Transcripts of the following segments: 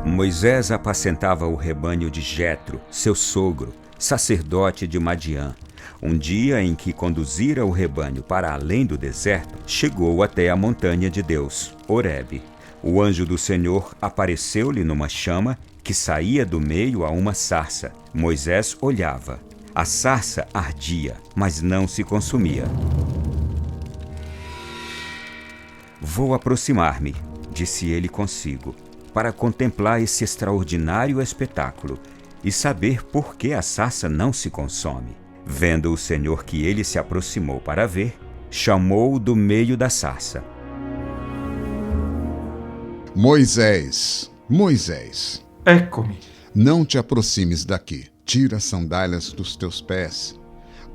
Moisés apacentava o rebanho de Jetro, seu sogro, sacerdote de Madiã. Um dia em que conduzira o rebanho para além do deserto, chegou até a montanha de Deus, Horebe. O anjo do Senhor apareceu-lhe numa chama que saía do meio a uma sarça. Moisés olhava. A sarça ardia, mas não se consumia. Vou aproximar-me, disse ele consigo, para contemplar esse extraordinário espetáculo e saber por que a sarça não se consome. Vendo o Senhor que ele se aproximou para ver, chamou-o do meio da sarça. Moisés, Moisés, Eccomi. não te aproximes daqui. Tira as sandálias dos teus pés,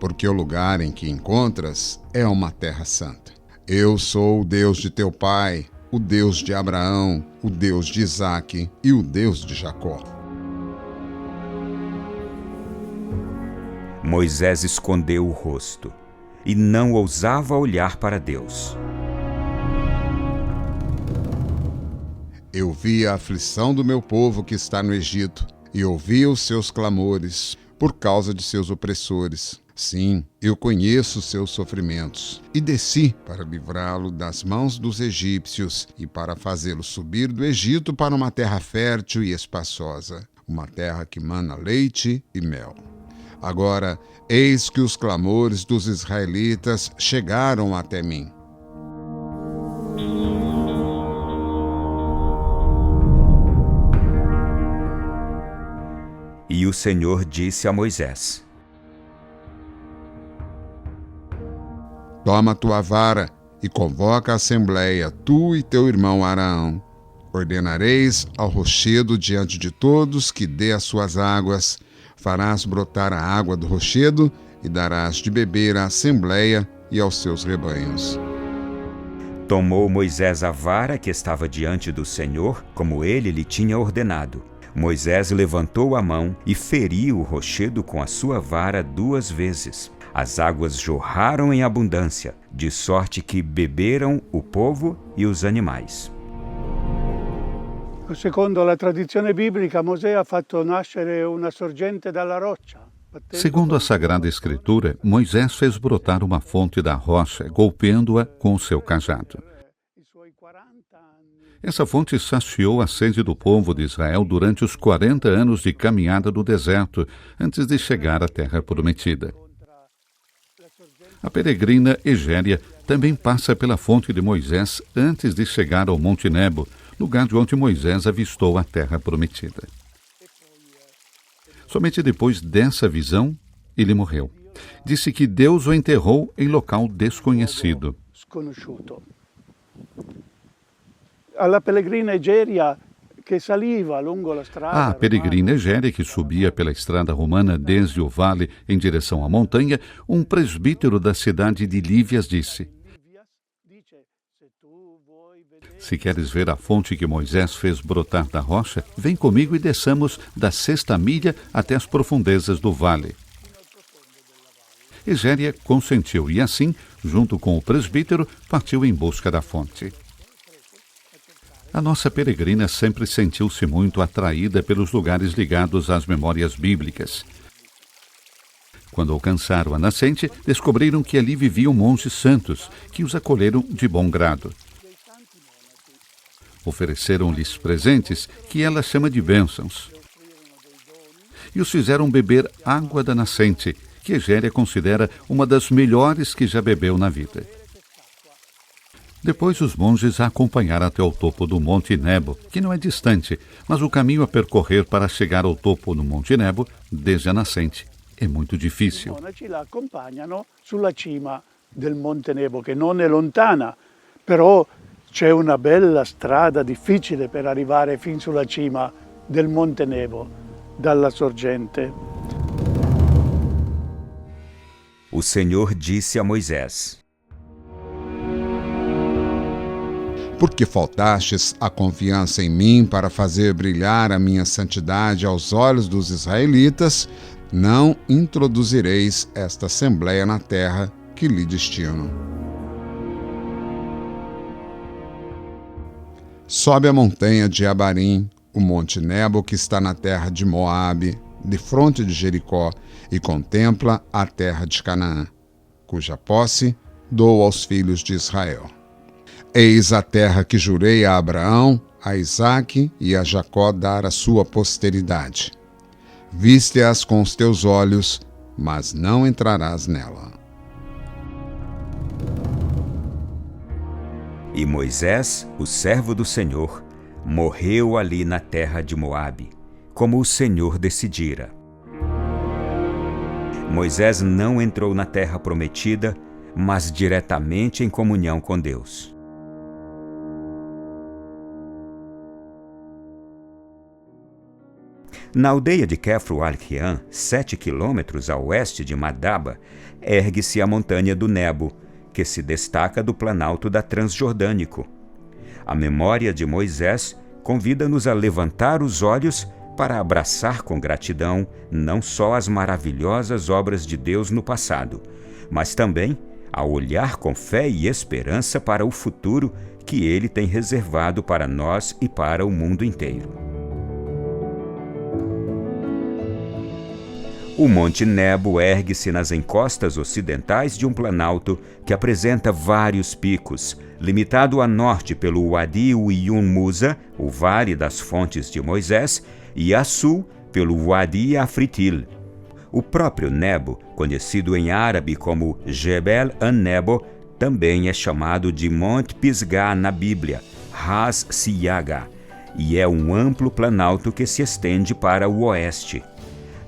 porque o lugar em que encontras é uma terra santa. Eu sou o Deus de teu pai, o Deus de Abraão, o Deus de Isaque e o Deus de Jacó. Moisés escondeu o rosto e não ousava olhar para Deus. Eu vi a aflição do meu povo que está no Egito e ouvi os seus clamores por causa de seus opressores. Sim, eu conheço seus sofrimentos e desci para livrá-lo das mãos dos egípcios e para fazê-lo subir do Egito para uma terra fértil e espaçosa, uma terra que mana leite e mel. Agora, eis que os clamores dos israelitas chegaram até mim. E o Senhor disse a Moisés: Toma tua vara e convoca a assembleia, tu e teu irmão Araão. Ordenareis ao rochedo diante de todos que dê as suas águas. Farás brotar a água do rochedo e darás de beber à assembleia e aos seus rebanhos. Tomou Moisés a vara que estava diante do Senhor, como ele lhe tinha ordenado. Moisés levantou a mão e feriu o rochedo com a sua vara 2 vezes. As águas jorraram em abundância, de sorte que beberam o povo e os animais. Secondo la tradizione biblica, Mosè ha fatto nascere una sorgente dalla roccia. Segundo a Sagrada Escritura, Moisés fez brotar uma fonte da rocha, golpeando-a com o seu cajado. Essa fonte saciou a sede do povo de Israel durante os 40 anos de caminhada do deserto, antes de chegar à Terra Prometida. A peregrina Egéria também passa pela fonte de Moisés antes de chegar ao Monte Nebo, lugar de onde Moisés avistou a Terra Prometida. Somente depois dessa visão, ele morreu. Disse que Deus o enterrou em local desconhecido. A peregrina Egéria que saliva lungo la strada. A peregrina Egéria, que subia pela estrada romana desde o vale em direção à montanha, um presbítero da cidade de Lívias disse: Se queres ver a fonte que Moisés fez brotar da rocha, vem comigo e desçamos da 6ª milha até as profundezas do vale. Egéria consentiu e assim, junto com o presbítero, partiu em busca da fonte. A nossa peregrina sempre sentiu-se muito atraída pelos lugares ligados às memórias bíblicas. Quando alcançaram a nascente, descobriram que ali viviam monges santos, que os acolheram de bom grado. Ofereceram-lhes presentes, que ela chama de bênçãos, e os fizeram beber água da nascente, que Egéria considera uma das melhores que já bebeu na vida. Depois os monges a acompanharam até o topo do Monte Nebo, que não é distante, mas o caminho a percorrer para chegar ao topo do Monte Nebo, desde a nascente, é muito difícil. I monaci la accompagnano sulla cima del Monte Nebo, che non è lontana, però c'è una bella strada difficile per arrivare fin sulla cima del Monte Nebo, dalla sorgente. O Senhor disse a Moisés: Porque faltastes a confiança em mim para fazer brilhar a minha santidade aos olhos dos israelitas, não introduzireis esta assembleia na terra que lhe destino. Sobe a montanha de Abarim, o Monte Nebo, que está na terra de Moabe, defronte de Jericó, e contempla a terra de Canaã, cuja posse dou aos filhos de Israel. Eis a terra que jurei a Abraão, a Isaque e a Jacó dar à sua posteridade. Viste-as com os teus olhos, mas não entrarás nela. E Moisés, o servo do Senhor, morreu ali na terra de Moabe, como o Senhor decidira. Moisés não entrou na terra prometida, mas diretamente em comunhão com Deus. Na aldeia de Kefro-al-Quiam, 7 quilômetros a oeste de Madaba, ergue-se a montanha do Nebo, que se destaca do planalto da Transjordânico. A memória de Moisés convida-nos a levantar os olhos para abraçar com gratidão não só as maravilhosas obras de Deus no passado, mas também a olhar com fé e esperança para o futuro que Ele tem reservado para nós e para o mundo inteiro. O Monte Nebo ergue-se nas encostas ocidentais de um planalto que apresenta vários picos, limitado a norte pelo Wadi Uyun Musa, o Vale das Fontes de Moisés, e a sul pelo Wadi Afritil. O próprio Nebo, conhecido em árabe como Jebel an-Nebo, também é chamado de Monte Pisgah na Bíblia, Ras Siyaga, e é um amplo planalto que se estende para o oeste.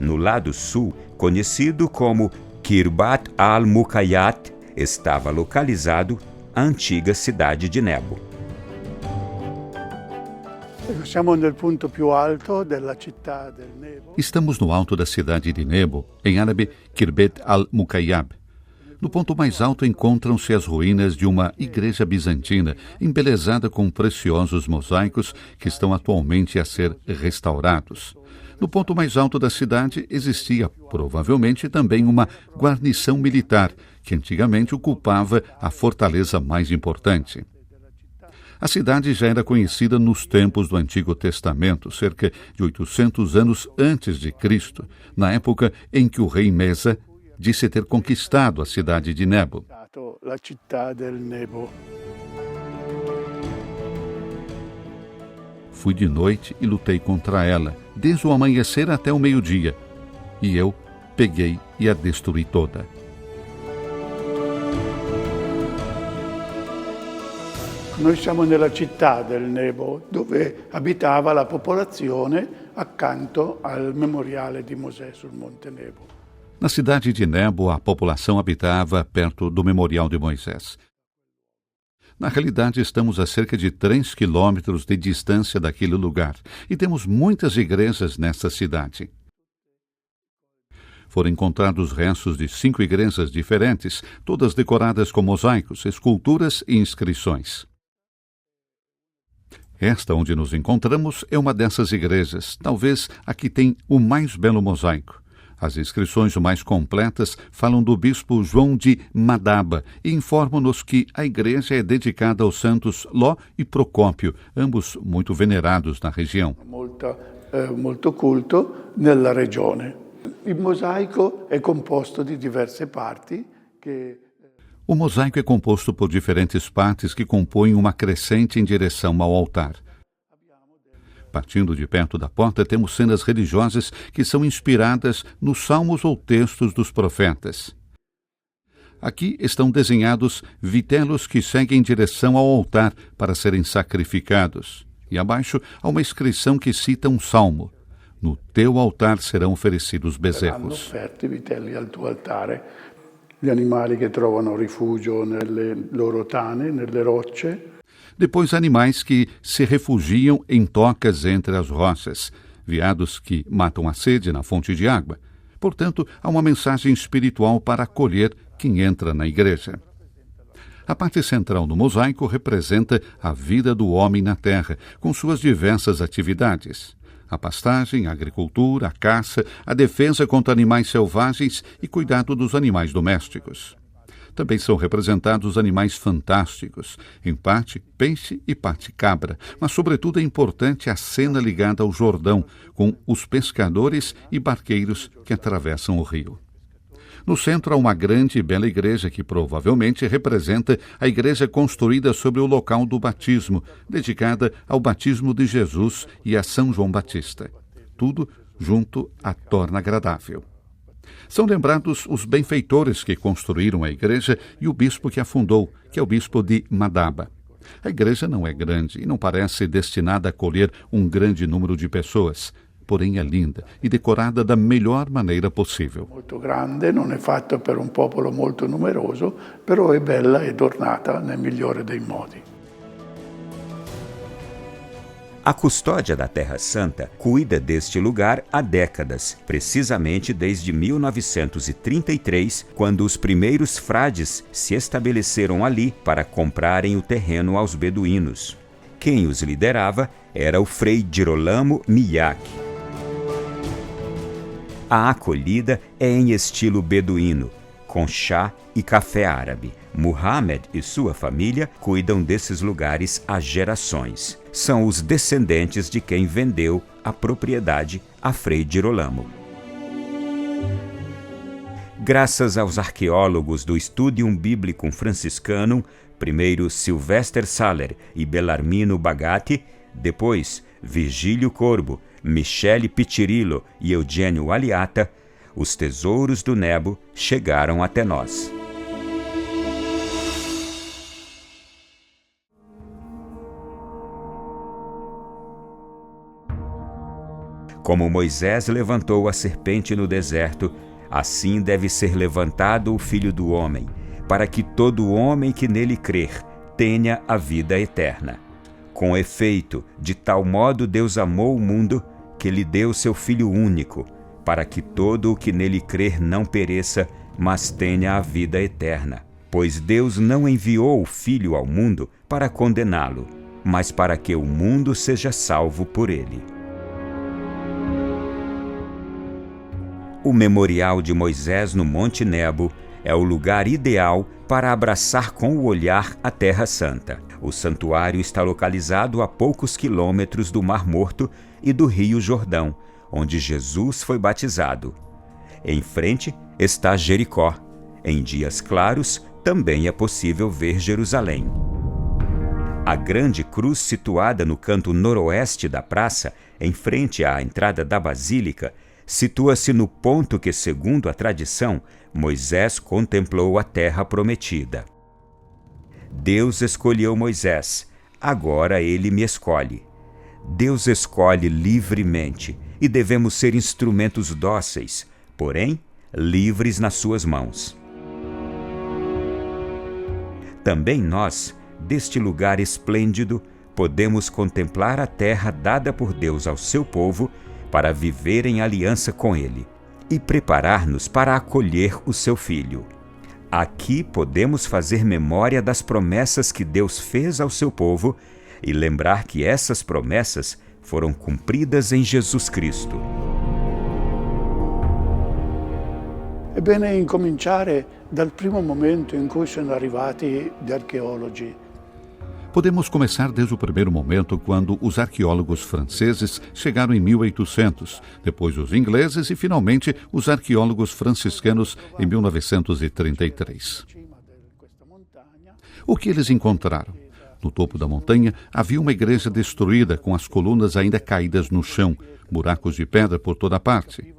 No lado sul, conhecido como Kirbat al-Mukayat, estava localizado a antiga cidade de Nebo. Estamos no alto da cidade de Nebo, em árabe Kirbet al-Mukayab. No ponto mais alto encontram-se as ruínas de uma igreja bizantina, embelezada com preciosos mosaicos que estão atualmente a ser restaurados. No ponto mais alto da cidade existia, provavelmente, também uma guarnição militar, que antigamente ocupava a fortaleza mais importante. A cidade já era conhecida nos tempos do Antigo Testamento, cerca de 800 anos antes de Cristo, na época em que o rei Mesa disse ter conquistado a cidade de Nebo. Fui de noite e lutei contra ela, desde o amanhecer até o meio-dia, e eu peguei e a destruí toda. Noi siamo nella città del Nebo, dove abitava la popolazione accanto al memoriale di Mosè sul Monte Nebo. Na cidade de Nebo, a população habitava perto do memorial de Moisés. Na realidade, estamos a cerca de 3 quilômetros de distância daquele lugar e temos muitas igrejas nesta cidade. Foram encontrados restos de 5 igrejas diferentes, todas decoradas com mosaicos, esculturas e inscrições. Esta onde nos encontramos é uma dessas igrejas, talvez a que tem o mais belo mosaico. As inscrições mais completas falam do bispo João de Madaba e informam-nos que a igreja é dedicada aos santos Ló e Procópio, ambos muito venerados na região. Molto culto nella regione. Il mosaico è composto di diverse parti che... O mosaico é composto por diferentes partes que compõem uma crescente em direção ao altar. Partindo de perto da porta, temos cenas religiosas que são inspiradas nos salmos ou textos dos profetas. Aqui estão desenhados vitelos que seguem em direção ao altar para serem sacrificados. E abaixo há uma inscrição que cita um salmo. No teu altar serão oferecidos bezerros. Offerti vitelli al tuo altare, gli animali che trovano rifugio nelle loro tane, nelle rocce. Depois, animais que se refugiam em tocas entre as rochas, veados que matam a sede na fonte de água. Portanto, há uma mensagem espiritual para acolher quem entra na igreja. A parte central do mosaico representa a vida do homem na terra, com suas diversas atividades. A pastagem, a agricultura, a caça, a defesa contra animais selvagens e cuidado dos animais domésticos. também são representados animais fantásticos, em parte peixe e parte cabra, mas sobretudo é importante a cena ligada ao Jordão, com os pescadores e barqueiros que atravessam o rio. No centro há uma grande e bela igreja que provavelmente representa a igreja construída sobre o local do batismo, dedicada ao batismo de Jesus e a São João Batista. Tudo junto a torna agradável. São lembrados os benfeitores que construíram a igreja e o bispo que a fundou, que é o bispo de Madaba. A igreja não é grande e não parece destinada a acolher um grande número de pessoas, porém é linda e decorada da melhor maneira possível. Molto grande, non è fatta per un popolo molto numeroso, però è bella e adornata nel migliore dei modi. A custódia da Terra Santa cuida deste lugar há décadas, precisamente desde 1933, quando os primeiros frades se estabeleceram ali para comprarem o terreno aos beduínos. Quem os liderava era o Frei Girolamo Migliacchi. A acolhida é em estilo beduíno, com chá e café árabe. Muhammad e sua família cuidam desses lugares há gerações. São os descendentes de quem vendeu a propriedade a Frei Girolamo. Graças aos arqueólogos do Studium Biblicum Franciscanum, primeiro Sylvester Saller e Bellarmino Bagatti, depois Virgílio Corbo, Michele Piccirillo e Eugênio Aliata, os tesouros do Nebo chegaram até nós. Como Moisés levantou a serpente no deserto, assim deve ser levantado o Filho do Homem, para que todo homem que nele crer tenha a vida eterna. Com efeito, de tal modo Deus amou o mundo, que lhe deu seu Filho único, para que todo o que nele crer não pereça, mas tenha a vida eterna. Pois Deus não enviou o Filho ao mundo para condená-lo, mas para que o mundo seja salvo por ele. O memorial de Moisés no Monte Nebo é o lugar ideal para abraçar com o olhar a Terra Santa. O santuário está localizado a poucos quilômetros do Mar Morto e do Rio Jordão, onde Jesus foi batizado. Em frente está Jericó. Em dias claros, também é possível ver Jerusalém. A grande cruz situada no canto noroeste da praça, em frente à entrada da Basílica, situa-se no ponto que, segundo a tradição, Moisés contemplou a terra prometida. Deus escolheu Moisés, agora ele me escolhe. Deus escolhe livremente e devemos ser instrumentos dóceis, porém livres nas suas mãos. Também nós, deste lugar esplêndido, podemos contemplar a terra dada por Deus ao seu povo para viver em aliança com ele e preparar-nos para acolher o seu Filho. Aqui podemos fazer memória das promessas que Deus fez ao seu povo e lembrar que essas promessas foram cumpridas em Jesus Cristo. È bene incominciare dal primo momento in cui sono arrivati gli archeologi. Podemos começar desde o primeiro momento, quando os arqueólogos franceses chegaram em 1800, depois os ingleses e, finalmente, os arqueólogos franciscanos em 1933. O que eles encontraram? No topo da montanha havia uma igreja destruída, com as colunas ainda caídas no chão, buracos de pedra por toda parte.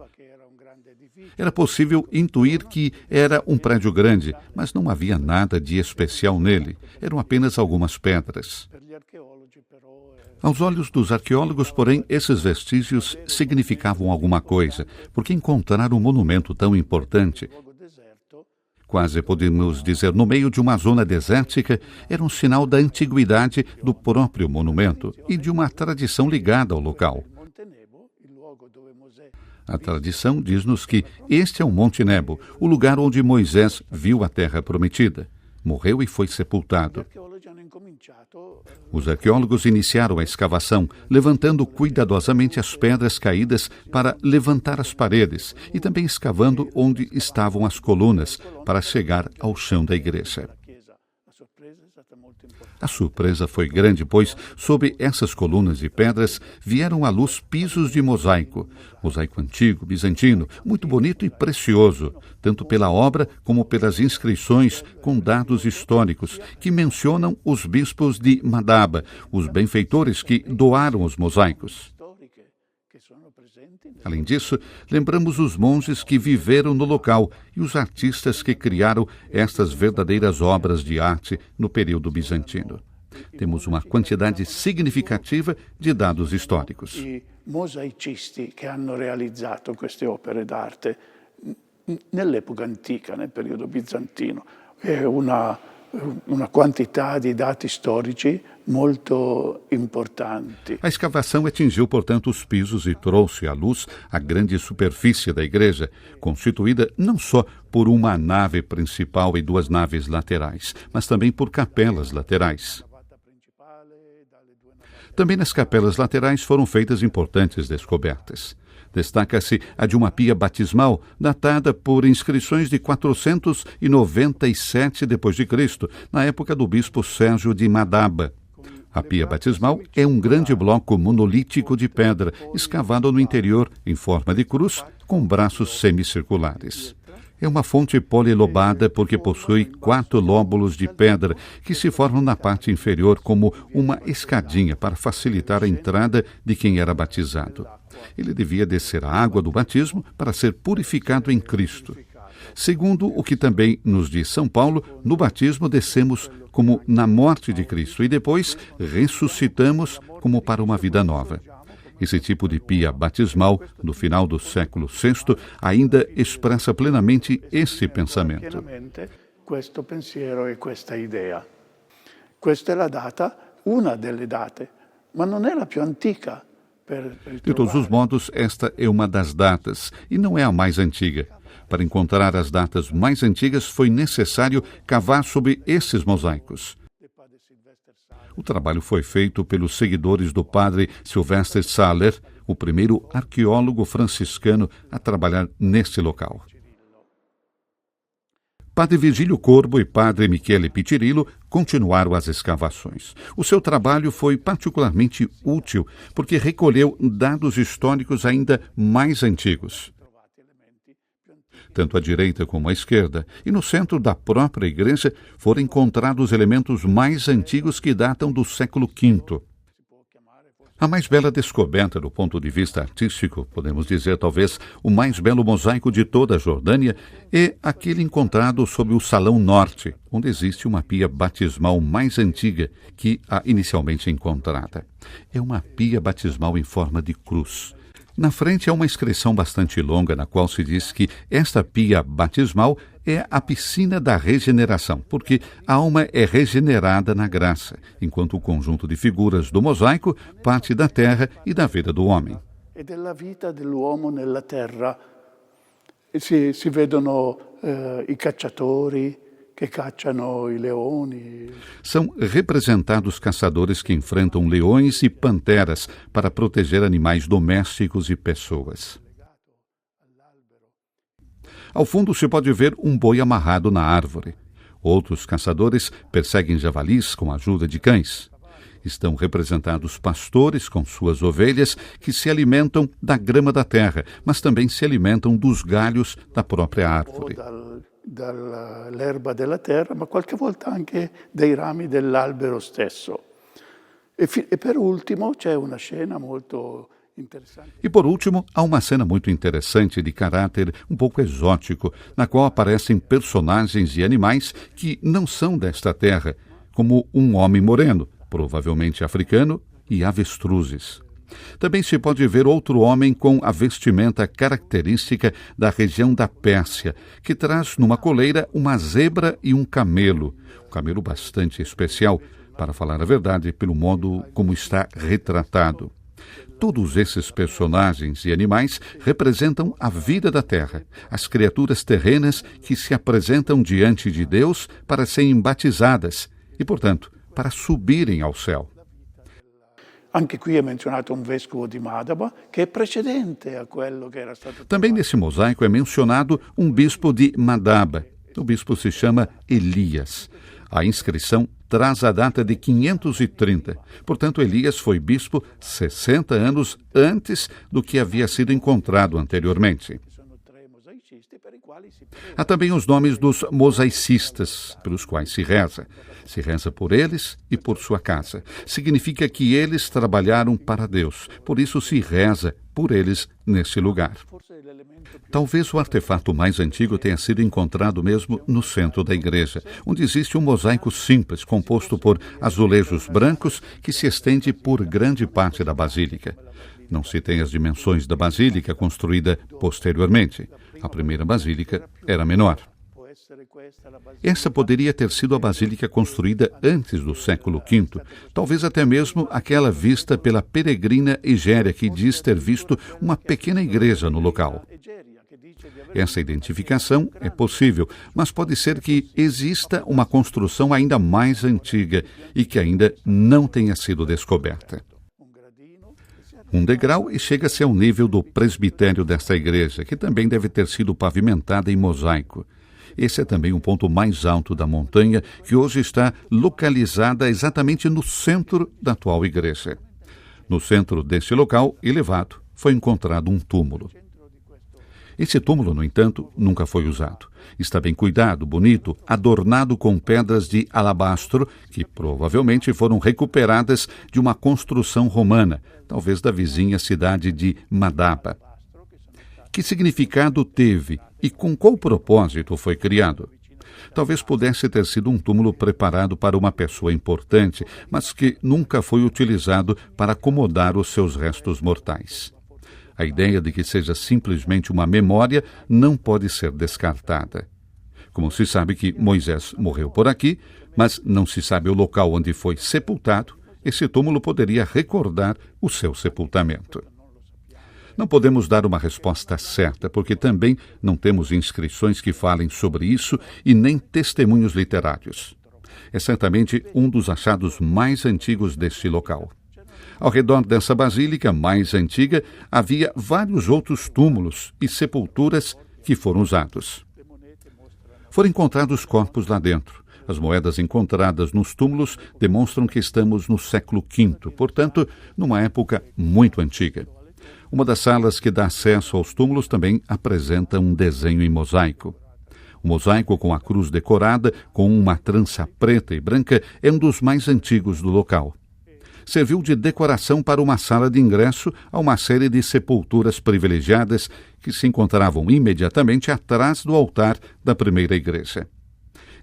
Era possível intuir que era um prédio grande, mas não havia nada de especial nele. Eram apenas algumas pedras. Aos olhos dos arqueólogos, porém, esses vestígios significavam alguma coisa, porque encontrar um monumento tão importante, quase podemos dizer no meio de uma zona desértica, era um sinal da antiguidade do próprio monumento e de uma tradição ligada ao local. A tradição diz-nos que este é o Monte Nebo, o lugar onde Moisés viu a terra prometida. Morreu e foi sepultado. Os arqueólogos iniciaram a escavação, levantando cuidadosamente as pedras caídas para levantar as paredes e também escavando onde estavam as colunas para chegar ao chão da igreja. A surpresa foi grande, pois, sob essas colunas de pedras, vieram à luz pisos de mosaico antigo, bizantino, muito bonito e precioso, tanto pela obra como pelas inscrições com dados históricos, que mencionam os bispos de Madaba, os benfeitores que doaram os mosaicos. Além disso, lembramos os monges que viveram no local e os artistas que criaram estas verdadeiras obras de arte no período bizantino. Temos uma quantidade significativa de dados históricos. I mosaicisti che hanno realizzato queste opere d'arte nell'epoca antica, nel periodo bizantino. È una quantità di dati storici molto importanti. A escavação atingiu, portanto, os pisos e trouxe à luz a grande superfície da igreja, constituída não só por uma nave principal e duas naves laterais, mas também por capelas laterais. Também nas capelas laterais foram feitas importantes descobertas. Destaca-se a de uma pia batismal, datada por inscrições de 497 d.C., na época do bispo Sérgio de Madaba. A pia batismal é um grande bloco monolítico de pedra, escavado no interior em forma de cruz, com braços semicirculares. É uma fonte polilobada porque possui 4 lóbulos de pedra que se formam na parte inferior como uma escadinha para facilitar a entrada de quem era batizado. Ele devia descer a água do batismo para ser purificado em Cristo. Segundo o que também nos diz São Paulo, no batismo descemos como na morte de Cristo e depois ressuscitamos como para uma vida nova. Esse tipo de pia batismal, no final do século VI, ainda expressa plenamente esse pensamento. Questo pensiero e questa idea. Questa è la data, una delle date, ma non è la più antica. De todos os modos, esta é uma das datas, e não é a mais antiga. Para encontrar as datas mais antigas, foi necessário cavar sobre esses mosaicos. O trabalho foi feito pelos seguidores do padre Sylvester Saller, o primeiro arqueólogo franciscano a trabalhar neste local. Padre Virgílio Corbo e padre Michele Pitirillo continuaram as escavações. O seu trabalho foi particularmente útil porque recolheu dados históricos ainda mais antigos. Tanto à direita como à esquerda, e no centro da própria igreja, foram encontrados elementos mais antigos que datam do século V. A mais bela descoberta do ponto de vista artístico, podemos dizer talvez o mais belo mosaico de toda a Jordânia, é aquele encontrado sob o Salão Norte, onde existe uma pia batismal mais antiga que a inicialmente encontrada. É uma pia batismal em forma de cruz. Na frente há uma inscrição bastante longa, na qual se diz que esta pia batismal é a piscina da regeneração, porque a alma é regenerada na graça, enquanto o conjunto de figuras do mosaico parte da terra e da vida do homem. E della vita dell'uomo nella terra si vedono i cacciatori che cacciano i leoni. São representados caçadores que enfrentam leões e panteras para proteger animais domésticos e pessoas. Ao fundo se pode ver um boi amarrado na árvore. Outros caçadores perseguem javalis com a ajuda de cães. Estão representados pastores com suas ovelhas que se alimentam da grama da terra, mas também se alimentam dos galhos da própria árvore. Dall'erba della terra, ma qualche volta anche dei rami dell'albero stesso. E per ultimo c'è una scena molto interessante. E por último, há uma cena muito interessante de caráter um pouco exótico, na qual aparecem personagens e animais que não são desta terra, como um homem moreno, provavelmente africano, e avestruzes. Também se pode ver outro homem com a vestimenta característica da região da Pérsia, que traz numa coleira uma zebra e um camelo bastante especial, para falar a verdade, pelo modo como está retratado. Todos esses personagens e animais representam a vida da terra, as criaturas terrenas que se apresentam diante de Deus para serem batizadas e, portanto, para subirem ao céu. Anche qui è menzionato un vescovo di Madaba che è precedente a quello che era stato. Também nesse mosaico é mencionado um bispo de Madaba. O bispo se chama Elias. A inscrição traz a data de 530. Portanto, Elias foi bispo 60 anos antes do que havia sido encontrado anteriormente. Há também os nomes dos mosaicistas, pelos quais se reza. Se reza por eles e por sua casa. Significa que eles trabalharam para Deus. Por isso se reza por eles nesse lugar. Talvez o artefato mais antigo tenha sido encontrado mesmo no centro da igreja, onde existe um mosaico simples, composto por azulejos brancos, que se estende por grande parte da basílica. Não se tem as dimensões da basílica construída posteriormente. A primeira basílica era menor. Essa poderia ter sido a basílica construída antes do século V, talvez até mesmo aquela vista pela peregrina Egéria, que diz ter visto uma pequena igreja no local. Essa identificação é possível, mas pode ser que exista uma construção ainda mais antiga e que ainda não tenha sido descoberta. Um degrau e chega-se ao nível do presbitério desta igreja, que também deve ter sido pavimentada em mosaico. Esse é também um ponto mais alto da montanha, que hoje está localizada exatamente no centro da atual igreja. No centro deste local elevado foi encontrado um túmulo. Esse túmulo, no entanto, nunca foi usado. Está bem cuidado, bonito, adornado com pedras de alabastro, que provavelmente foram recuperadas de uma construção romana, talvez da vizinha cidade de Madaba. Que significado teve e com qual propósito foi criado? Talvez pudesse ter sido um túmulo preparado para uma pessoa importante, mas que nunca foi utilizado para acomodar os seus restos mortais. A ideia de que seja simplesmente uma memória não pode ser descartada. Como se sabe que Moisés morreu por aqui, mas não se sabe o local onde foi sepultado, esse túmulo poderia recordar o seu sepultamento. Não podemos dar uma resposta certa, porque também não temos inscrições que falem sobre isso e nem testemunhos literários. É certamente um dos achados mais antigos deste local. Ao redor dessa basílica mais antiga, havia vários outros túmulos e sepulturas que foram usados. Foram encontrados corpos lá dentro. As moedas encontradas nos túmulos demonstram que estamos no século V, portanto, numa época muito antiga. Uma das salas que dá acesso aos túmulos também apresenta um desenho em mosaico. O mosaico com a cruz decorada, com uma trança preta e branca, é um dos mais antigos do local. Serviu de decoração para uma sala de ingresso a uma série de sepulturas privilegiadas que se encontravam imediatamente atrás do altar da primeira igreja.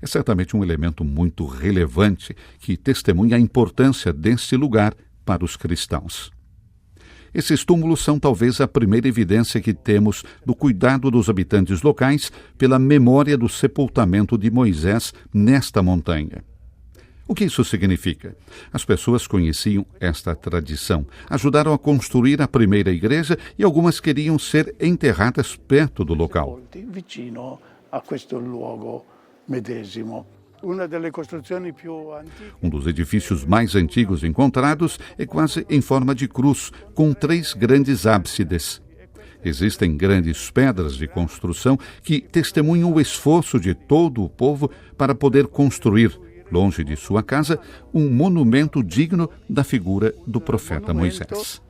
É certamente um elemento muito relevante que testemunha a importância deste lugar para os cristãos. Esses túmulos são talvez a primeira evidência que temos do cuidado dos habitantes locais pela memória do sepultamento de Moisés nesta montanha. O que isso significa? As pessoas conheciam esta tradição, ajudaram a construir a primeira igreja e algumas queriam ser enterradas perto do local. Vicino a questo luogo medesimo. Um dos edifícios mais antigos encontrados é quase em forma de cruz, com 3 grandes ábsides. Existem grandes pedras de construção que testemunham o esforço de todo o povo para poder construir, longe de sua casa, um monumento digno da figura do profeta Moisés.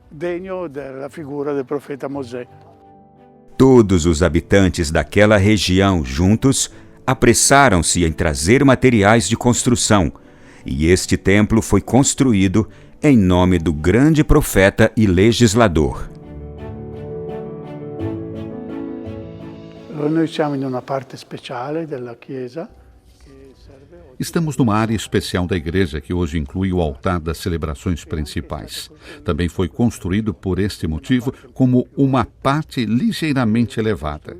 Todos os habitantes daquela região juntos apressaram-se em trazer materiais de construção, e este templo foi construído em nome do grande profeta e legislador. Nós estamos em uma parte especial da chiesa. Estamos numa área especial da igreja que hoje inclui o altar das celebrações principais. Também foi construído por este motivo como uma parte ligeiramente elevada.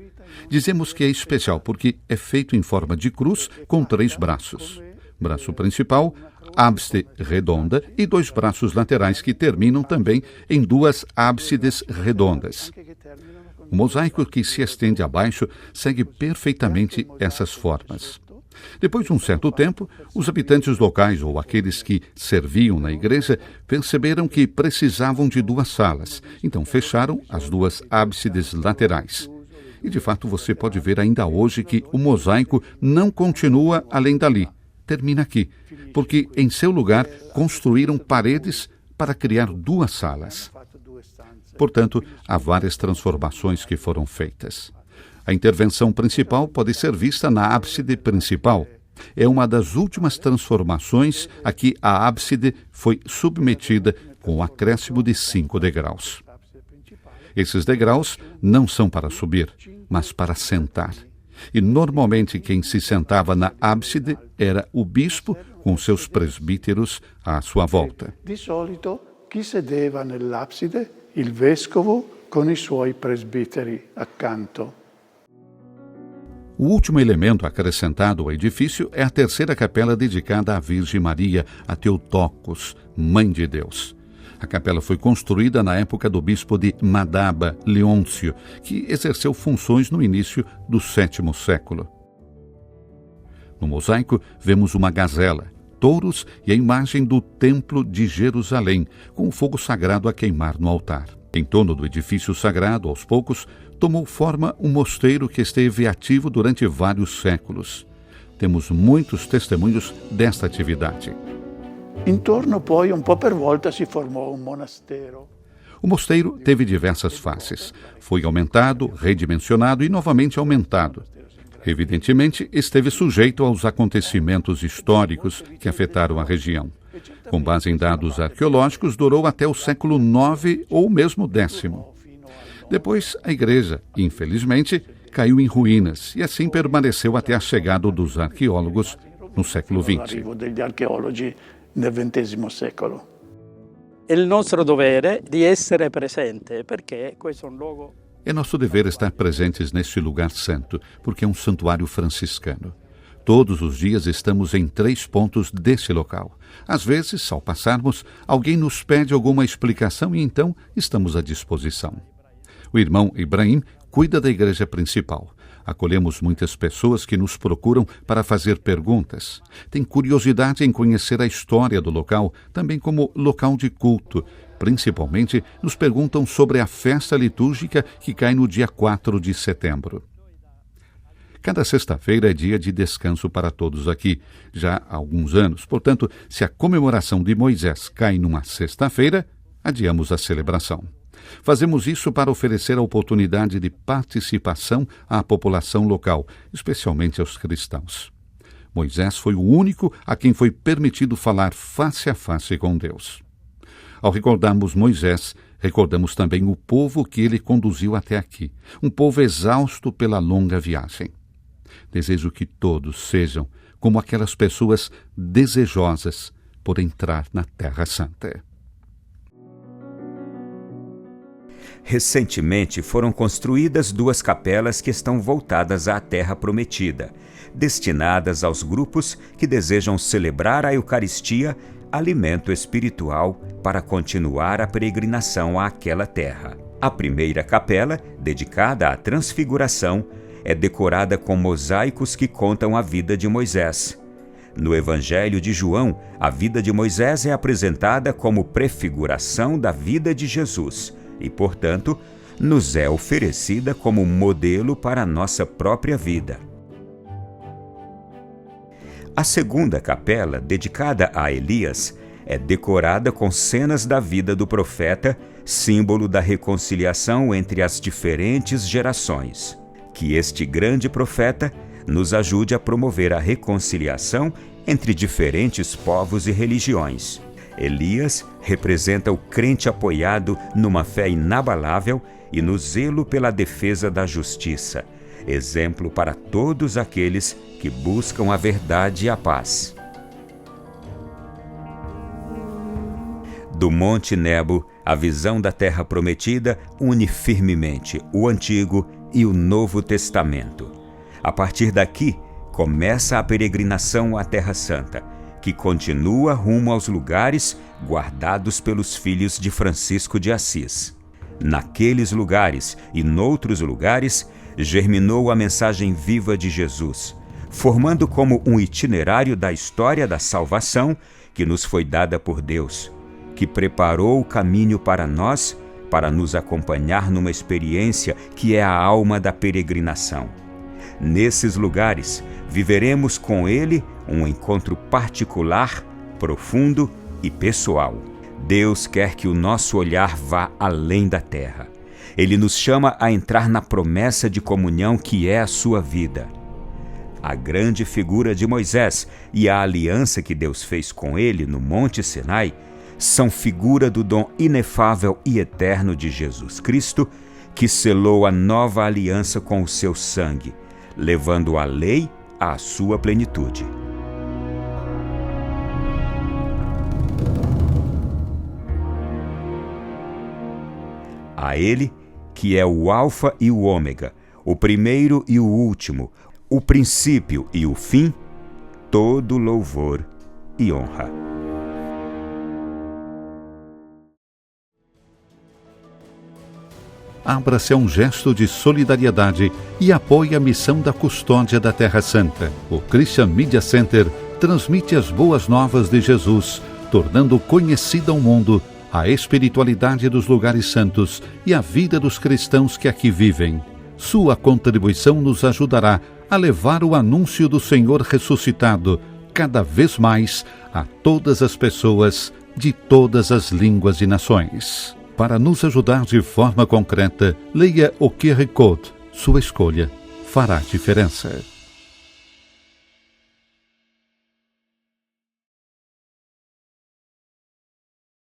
Dizemos que é especial porque é feito em forma de cruz com 3 braços. Braço principal, ábside redonda e 2 braços laterais que terminam também em 2 ábsides redondas. O mosaico que se estende abaixo segue perfeitamente essas formas. Depois de um certo tempo, os habitantes locais ou aqueles que serviam na igreja perceberam que precisavam de 2 salas, então fecharam as 2 ábsides laterais. E de fato você pode ver ainda hoje que o mosaico não continua além dali, termina aqui, porque em seu lugar construíram paredes para criar 2 salas. Portanto, há várias transformações que foram feitas. A intervenção principal pode ser vista na ábside principal. É uma das últimas transformações a que a ábside foi submetida com o acréscimo de 5 degraus. Esses degraus não são para subir, mas para sentar. E normalmente quem se sentava na ábside era o bispo com seus presbíteros à sua volta. Di solito chi sedeva nell'abside? Il vescovo con i suoi presbiteri accanto. O último elemento acrescentado ao edifício é a 3ª capela dedicada à Virgem Maria, a Theotokos, Mãe de Deus. A capela foi construída na época do bispo de Madaba, Leôncio, que exerceu funções no início do 7º século. No mosaico, vemos uma gazela, touros e a imagem do Templo de Jerusalém, com o fogo sagrado a queimar no altar. Em torno do edifício sagrado, aos poucos, tomou forma um mosteiro que esteve ativo durante vários séculos. Temos muitos testemunhos desta atividade. Intorno poi, un po' per volta, si formò un monastero. O mosteiro teve diversas faces. Foi aumentado, redimensionado e novamente aumentado. Evidentemente, esteve sujeito aos acontecimentos históricos que afetaram a região. Com base em dados arqueológicos, durou até o século IX ou mesmo X. Depois, a igreja, infelizmente, caiu em ruínas e assim permaneceu até a chegada dos arqueólogos no século XX. Il nostro dovere di essere presente, perché questo è un luogo. É nosso dever estar presentes neste lugar santo, porque é um santuário franciscano. Todos os dias estamos em 3 pontos desse local. Às vezes, ao passarmos, alguém nos pede alguma explicação e então estamos à disposição. O irmão Ibrahim cuida da igreja principal. Acolhemos muitas pessoas que nos procuram para fazer perguntas. Tem curiosidade em conhecer a história do local, também como local de culto. Principalmente, nos perguntam sobre a festa litúrgica que cai no dia 4 de setembro. Cada sexta-feira é dia de descanso para todos aqui, já há alguns anos. Portanto, se a comemoração de Moisés cai numa sexta-feira, adiamos a celebração. Fazemos isso para oferecer a oportunidade de participação à população local, especialmente aos cristãos. Moisés foi o único a quem foi permitido falar face a face com Deus. Ao recordarmos Moisés, recordamos também o povo que ele conduziu até aqui, um povo exausto pela longa viagem. Desejo que todos sejam como aquelas pessoas desejosas por entrar na Terra Santa. Recentemente foram construídas 2 capelas que estão voltadas à Terra Prometida, destinadas aos grupos que desejam celebrar a Eucaristia, alimento espiritual para continuar a peregrinação àquela terra. A primeira capela, dedicada à Transfiguração, é decorada com mosaicos que contam a vida de Moisés. No Evangelho de João, a vida de Moisés é apresentada como prefiguração da vida de Jesus e, portanto, nos é oferecida como modelo para a nossa própria vida. A segunda capela, dedicada a Elias, é decorada com cenas da vida do profeta, símbolo da reconciliação entre as diferentes gerações. Que este grande profeta nos ajude a promover a reconciliação entre diferentes povos e religiões. Elias representa o crente apoiado numa fé inabalável e no zelo pela defesa da justiça, exemplo para todos aqueles que buscam a verdade e a paz. Do Monte Nebo, a visão da Terra Prometida une firmemente o Antigo e o Novo Testamento. A partir daqui, começa a peregrinação à Terra Santa, que continua rumo aos lugares guardados pelos filhos de Francisco de Assis. Naqueles lugares e noutros lugares, germinou a mensagem viva de Jesus, formando como um itinerário da história da salvação que nos foi dada por Deus, que preparou o caminho para nós, para nos acompanhar numa experiência que é a alma da peregrinação. Nesses lugares, viveremos com Ele um encontro particular, profundo e pessoal. Deus quer que o nosso olhar vá além da terra. Ele nos chama a entrar na promessa de comunhão que é a sua vida. A grande figura de Moisés e a aliança que Deus fez com ele no Monte Sinai são figura do dom inefável e eterno de Jesus Cristo, que selou a nova aliança com o seu sangue, levando a lei à sua plenitude. A Ele, que é o Alfa e o Ômega, o primeiro e o último, o princípio e o fim, todo louvor e honra. Abra-se a um gesto de solidariedade e apoie a missão da custódia da Terra Santa. O Christian Media Center transmite as boas novas de Jesus, tornando conhecida ao mundo a espiritualidade dos lugares santos e a vida dos cristãos que aqui vivem. Sua contribuição nos ajudará a levar o anúncio do Senhor ressuscitado cada vez mais a todas as pessoas de todas as línguas e nações. Para nos ajudar de forma concreta, leia o QR Code. Sua escolha fará diferença.